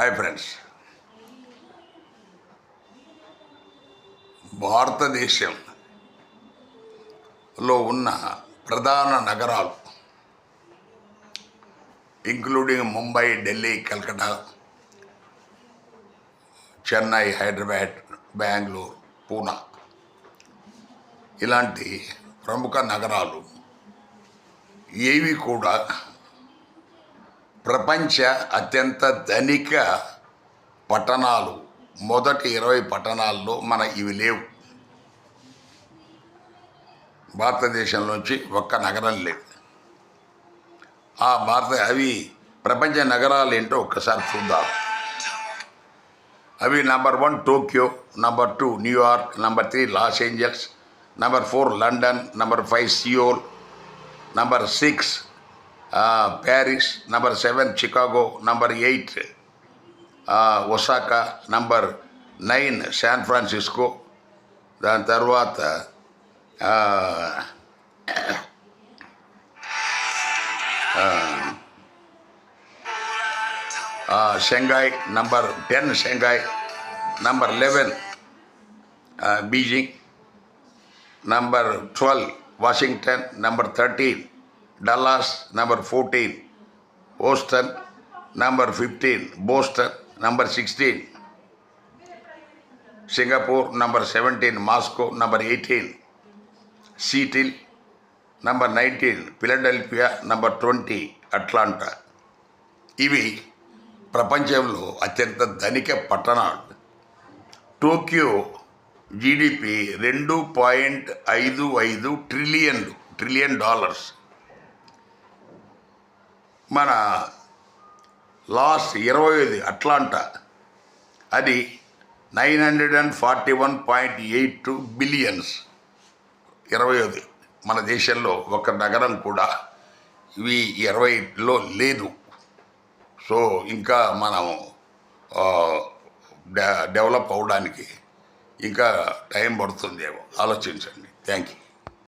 Hi friends, భారతదేశంలో ఉన్న ప్రధాన నగరాలు ఇంక్లూడింగ్ ముంబై, ఢిల్లీ, కల్కటా, చెన్నై, హైదరాబాద్, బెంగళూరు, పూనా ఇలాంటి ప్రముఖ నగరాలు ఏవి కూడా ప్రపంచ అత్యంత ధనిక పట్టణాలు మొదటి 20 పట్టణాల్లో ఇవి లేవు. భారతదేశంలోంచి ఒక్క నగరం లేదు. అవి ప్రపంచ నగరాలు ఏంటో ఒక్కసారి చూద్దాం. అవి number 1 Tokyo, number 2 New York, number 3 Los Angeles, number 4 London, number 5 Seoul, number 6 Paris, number 7 Chicago, number 8 Osaka, number 9 San Francisco, దాని తర్వాత Shanghai, number 10 Shanghai, number 11 Beijing, number 12 Washington, number 13 Dallas, number 14 Houston, number 15 Boston, number 16 Singapore, number 17 Moscow, number 18 Seattle, number 19 Philadelphia, number 20 Atlanta. ఇవి ప్రపంచంలో అత్యంత ధనిక పట్టణాలు. Tokyo GDP $2.55 trillion. మన last 25 Atlanta అది $941.82 billions. 25 మన దేశంలో ఒక నగరం కూడా ఇవి 20లో లేదు. సో ఇంకా మనం డెవలప్ అవడానికి ఇంకా టైం పడుతుందేమో, ఆలోచించండి. Thank you.